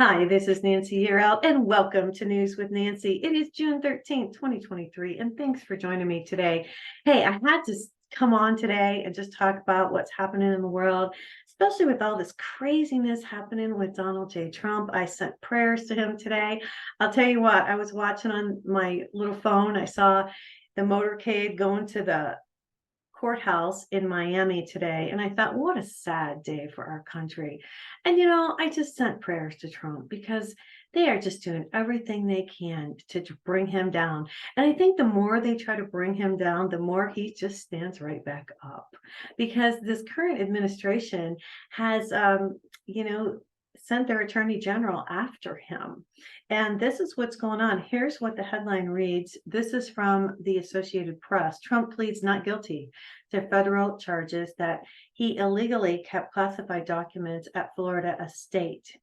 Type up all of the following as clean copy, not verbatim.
Hi, this is Nancy Yearout, and welcome to News with Nancy. It is June 13th, 2023, and thanks for joining me today. Hey, I had to come on today and just talk about what's happening in the world, especially with all this craziness happening with Donald J. Trump. I sent prayers to him today. I'll tell you what, I was watching on my little phone. I saw the motorcade going to the courthouse in Miami today, and I thought, what a sad day for our country. And I just sent prayers to Trump because they are just doing everything they can to bring him down. And I think the more they try to bring him down, the more he just stands right back up. Because this current administration has sent their attorney general after him. And this is what's going on. Here's what the headline reads. This is from the Associated Press. Trump pleads not guilty to federal charges that he illegally kept classified documents at Florida estate.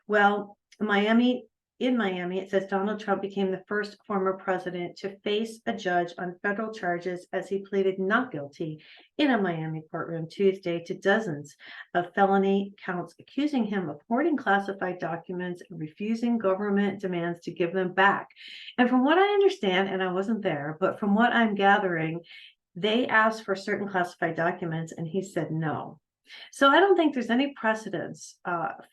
Well, in Miami, it says Donald Trump became the first former president to face a judge on federal charges as he pleaded not guilty in a Miami courtroom Tuesday to dozens of felony counts accusing him of hoarding classified documents and refusing government demands to give them back. And from what I understand, and I wasn't there, but from what I'm gathering, they asked for certain classified documents and he said no. So I don't think there's any precedence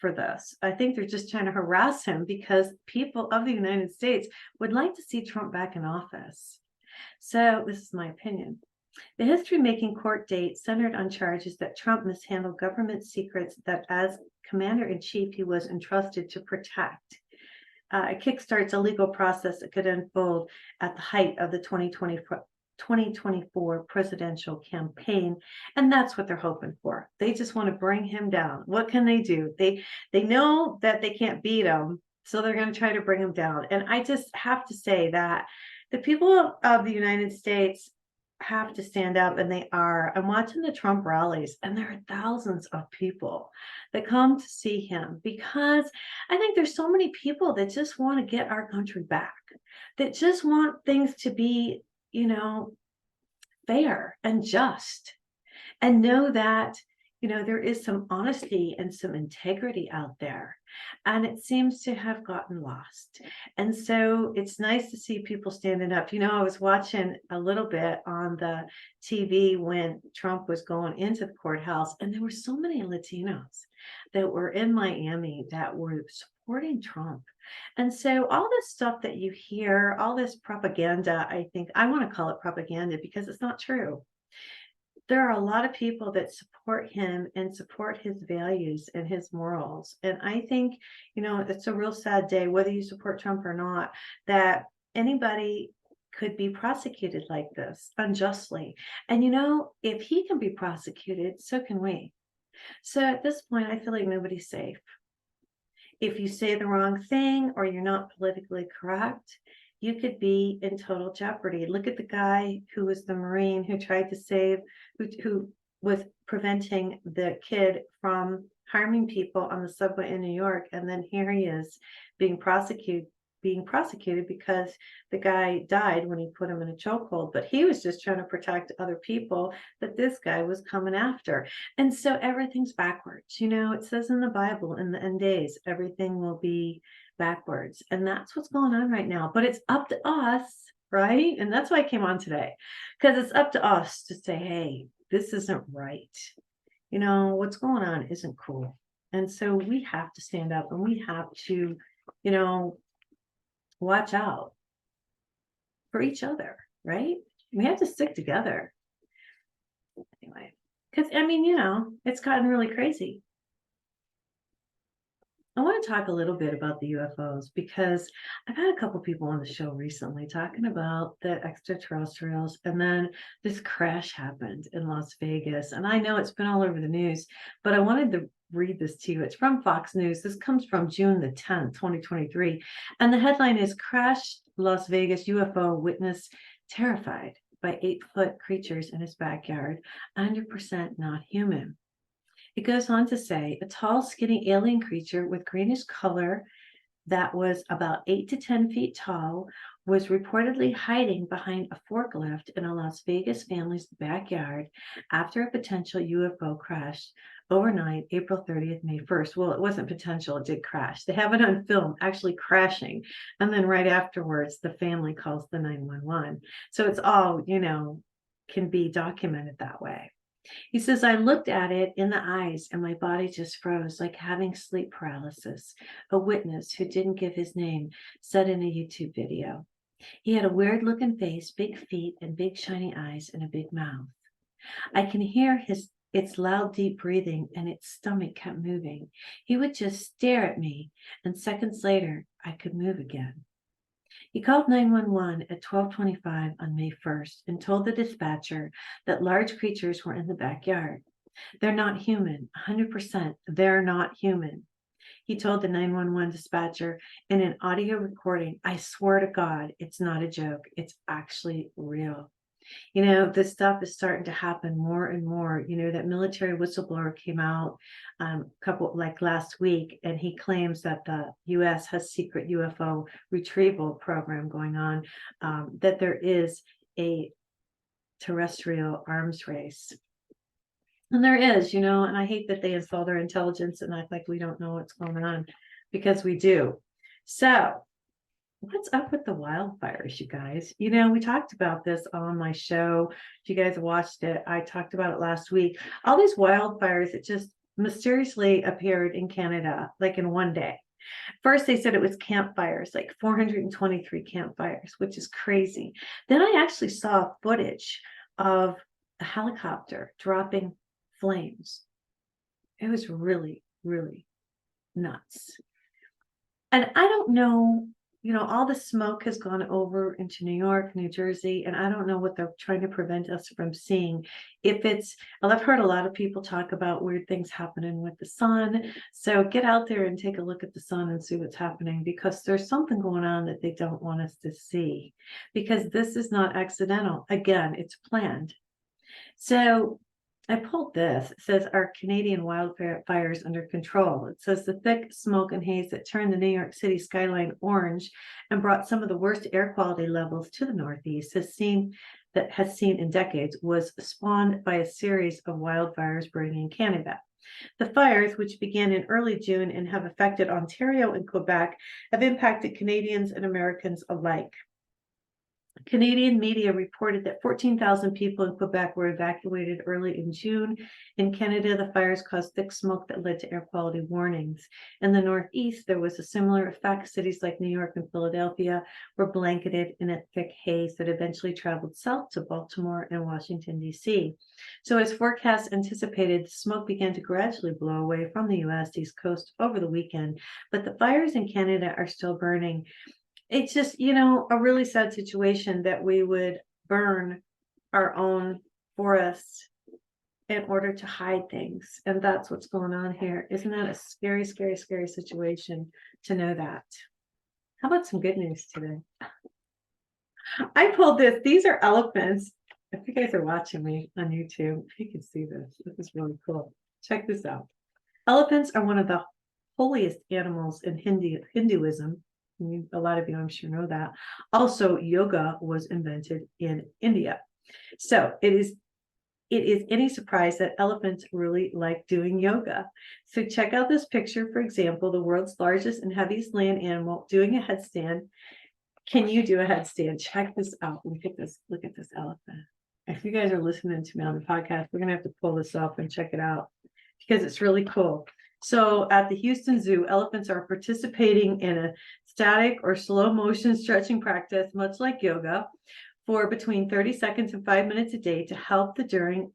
for this. I think they're just trying to harass him because people of the United States would like to see Trump back in office. So this is my opinion. The history-making court date centered on charges that Trump mishandled government secrets that as commander-in-chief he was entrusted to protect. It kickstarts a legal process that could unfold at the height of the 2024 presidential campaign, and that's what they're hoping for. They just want to bring him down. What can they do? They know that they can't beat him, so they're going to try to bring him down. And I just have to say that the people of the United States have to stand up, and they are. I'm watching the Trump rallies, and there are thousands of people that come to see him because I think there's so many people that just want to get our country back, that just want things to be fair and just, and know that there is some honesty and some integrity out there, and it seems to have gotten lost. And so it's nice to see people standing up. I was watching a little bit on the TV when Trump was going into the courthouse, and there were so many Latinos that were in Miami that were supporting Trump. And so all this stuff that you hear, all this propaganda, I think I want to call it propaganda because it's not true. There are a lot of people that support him and support his values and his morals. And I think, it's a real sad day, whether you support Trump or not, that anybody could be prosecuted like this unjustly. And if he can be prosecuted, so can we. So at this point, I feel like nobody's safe. If you say the wrong thing or you're not politically correct, you could be in total jeopardy. Look at the guy who was the Marine who tried to save, who was preventing the kid from harming people on the subway in New York. And then here he is being prosecuted because the guy died when he put him in a chokehold, but he was just trying to protect other people that this guy was coming after. And so everything's backwards. It says in the Bible, in the end days, everything will be backwards. And that's what's going on right now. But it's up to us, right? And that's why I came on today, because it's up to us to say, hey, this isn't right. What's going on isn't cool. And so we have to stand up and we have to, watch out for each other, right? We have to stick together. Anyway, because it's gotten really crazy. I want to talk a little bit about the UFOs because I've had a couple people on the show recently talking about the extraterrestrials, and then this crash happened in Las Vegas. And I know it's been all over the news, but I wanted to read this to you. It's from Fox News. This comes from June the 10th, 2023. And the headline is Crash Las Vegas UFO Witness Terrified by 8-foot creatures in his backyard, 100% not human. It goes on to say a tall, skinny alien creature with greenish color that was about 8 to 10 feet tall was reportedly hiding behind a forklift in a Las Vegas family's backyard after a potential UFO crash overnight, April 30th, May 1st. Well, it wasn't potential, it did crash. They have it on film actually crashing. And then right afterwards, the family calls the 911. So it's all, can be documented that way. He says, I looked at it in the eyes and my body just froze, like having sleep paralysis. A witness who didn't give his name said in a YouTube video. He had a weird looking face, big feet, and big shiny eyes, and a big mouth. I can hear its loud, deep breathing, and its stomach kept moving. He would just stare at me, and seconds later, I could move again. He called 911 at 12:25 on May 1st and told the dispatcher that large creatures were in the backyard. They're not human, 100%. They're not human. He told the 911 dispatcher in an audio recording, I swear to God, it's not a joke. It's actually real. This stuff is starting to happen more and more. That military whistleblower came out couple like last week, and he claims that the US has secret UFO retrieval program going on, that there is a terrestrial arms race. And there is, and I hate that they install their intelligence and act like we don't know what's going on, because we do. So what's up with the wildfires, you guys? We talked about this on my show. If you guys watched it, I talked about it last week. All these wildfires, it just mysteriously appeared in Canada, like in one day. First, they said it was campfires, like 423 campfires, which is crazy. Then I actually saw footage of a helicopter dropping flames. It was really, really nuts. And I don't know, all the smoke has gone over into New York, New Jersey, and I don't know what they're trying to prevent us from seeing. I've heard a lot of people talk about weird things happening with the sun. So get out there and take a look at the sun and see what's happening, because there's something going on that they don't want us to see, because this is not accidental. Again, it's planned. So I pulled this. It says, are Canadian wildfires under control? It says the thick smoke and haze that turned the New York City skyline orange and brought some of the worst air quality levels to the Northeast has seen in decades was spawned by a series of wildfires burning in Canada. The fires, which began in early June and have affected Ontario and Quebec, have impacted Canadians and Americans alike. Canadian media reported that 14,000 people in Quebec were evacuated early in June. In Canada, the fires caused thick smoke that led to air quality warnings. In the Northeast, there was a similar effect. Cities like New York and Philadelphia were blanketed in a thick haze that eventually traveled south to Baltimore and Washington, D.C. So as forecasts anticipated, the smoke began to gradually blow away from the U.S. East Coast over the weekend, but the fires in Canada are still burning. It's just, a really sad situation that we would burn our own forests in order to hide things. And that's what's going on here. Isn't that a scary, scary, scary situation to know that? How about some good news today? I pulled this. These are elephants. If you guys are watching me on YouTube, if you can see this, this is really cool. Check this out. Elephants are one of the holiest animals in Hinduism. A lot of you, I'm sure, know that. Also, yoga was invented in India. So it is any surprise that elephants really like doing yoga. So check out this picture, for example, the world's largest and heaviest land animal doing a headstand. Can you do a headstand? Check this out. Look at this elephant. If you guys are listening to me on the podcast, we're going to have to pull this up and check it out, because it's really cool. So at the Houston Zoo, elephants are participating in a static or slow motion stretching practice, much like yoga, for between 30 seconds and 5 minutes a day to help during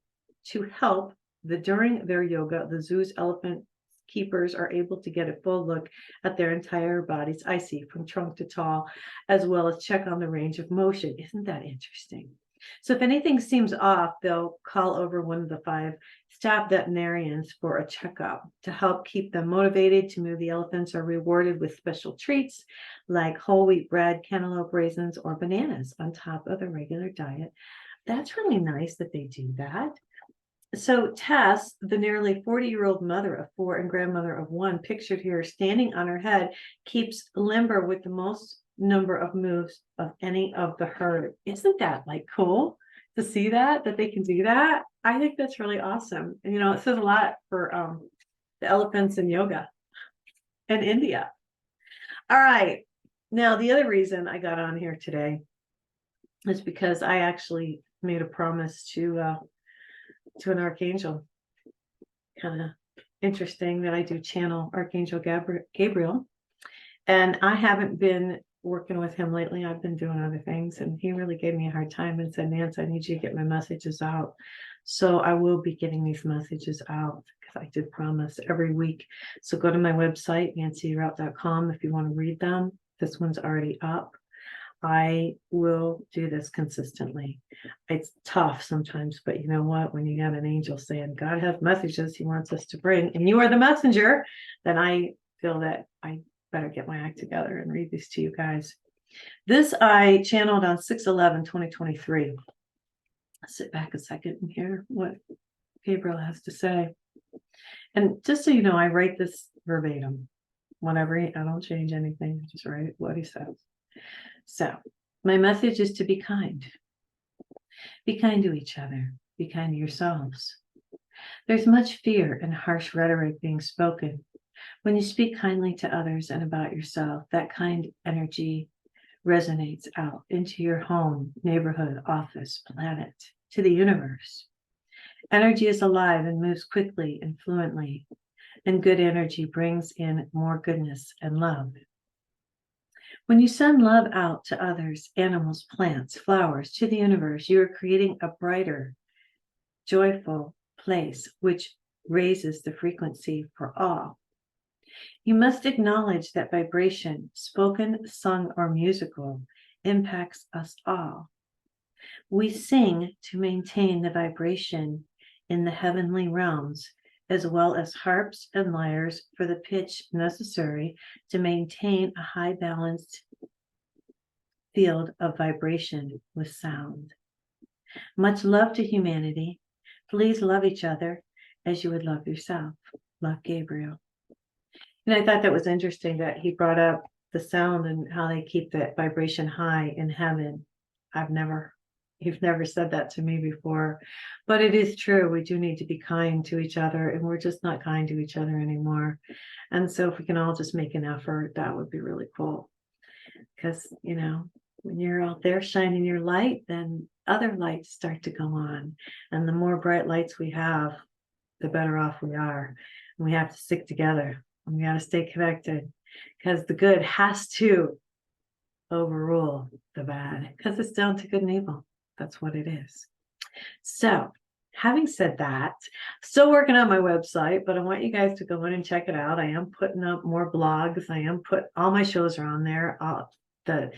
their yoga. The zoo's elephant keepers are able to get a full look at their entire bodies, I see, from trunk to tail, as well as check on the range of motion. Isn't that interesting? So if anything seems off, they'll call over one of the 5 staff veterinarians for a checkup to help keep them motivated to move. The elephants are rewarded with special treats like whole wheat bread, cantaloupe raisins, or bananas on top of their regular diet. That's really nice that they do that. So Tess, the nearly 40-year-old mother of 4 and grandmother of 1, pictured here standing on her head, keeps limber with the most number of moves of any of the herd. Isn't that cool? to see that they can do that. I think that's really awesome. And it says a lot for the elephants in yoga in India. All right. Now, the other reason I got on here today is because I actually made a promise to an archangel. Kind of interesting that I do channel Archangel Gabriel. And I haven't been working with him lately. I've been doing other things, and he really gave me a hard time and said, Nancy, I need you to get my messages out. So I will be getting these messages out because I did promise every week. So go to my website, nancyyearout.com, if you want to read them. This one's already up. I will do this consistently. It's tough sometimes, but you know what? When you got an angel saying God has messages he wants us to bring, and you are the messenger, then I feel that I better get my act together and read these to you guys. This I channeled on 6/11/2023. Sit back a second and hear what Gabriel has to say. And just so you know, I write this verbatim. Whenever I don't change anything, I just write what he says. So my message is to be kind. Be kind to each other. Be kind to yourselves. There's much fear and harsh rhetoric being spoken. When you speak kindly to others and about yourself, that kind energy resonates out into your home, neighborhood, office, planet, to the universe. Energy is alive and moves quickly and fluently, and good energy brings in more goodness and love. When you send love out to others, animals, plants, flowers, to the universe, you are creating a brighter, joyful place which raises the frequency for all. You must acknowledge that vibration, spoken, sung, or musical, impacts us all. We sing to maintain the vibration in the heavenly realms, as well as harps and lyres for the pitch necessary to maintain a high balanced field of vibration with sound. Much love to humanity. Please love each other as you would love yourself. Love, Gabriel. And I thought that was interesting that he brought up the sound and how they keep that vibration high in heaven. You've never said that to me before, but it is true. We do need to be kind to each other, and we're just not kind to each other anymore. And so if we can all just make an effort, that would be really cool. Because, when you're out there shining your light, then other lights start to go on. And the more bright lights we have, the better off we are. And we have to stick together. And we got to stay connected, because the good has to overrule the bad, because it's down to good and evil. That's what it is. So, having said that, still working on my website, but I want you guys to go in and check it out. I am putting up more blogs. All my shows are on there. The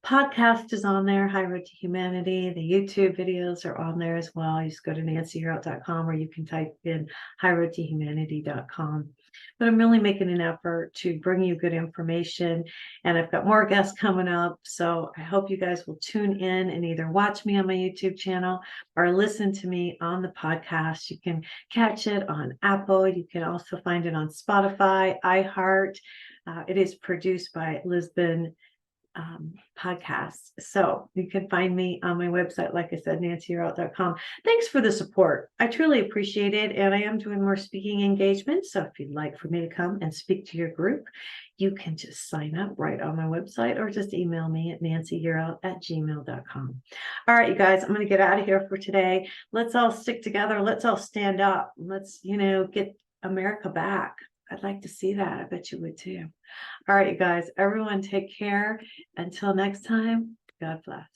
podcast is on there, High Road to Humanity. The YouTube videos are on there as well. You just go to nancyyearout.com, or you can type in highroadtohumanity.com. But I'm really making an effort to bring you good information, and I've got more guests coming up. So I hope you guys will tune in and either watch me on my YouTube channel or listen to me on the podcast. You can catch it on Apple. You can also find it on Spotify, iHeart. It is produced by Lisbon podcasts. So you can find me on my website, like I said, nancyyearout.com. Thanks for the support. I truly appreciate it. And I am doing more speaking engagements. So if you'd like for me to come and speak to your group, you can just sign up right on my website, or just email me at nancyyearout@gmail.com. All right, you guys, I'm going to get out of here for today. Let's all stick together. Let's all stand up. Let's, get America back. I'd like to see that. I bet you would too. All right, you guys, everyone take care. Until next time, God bless.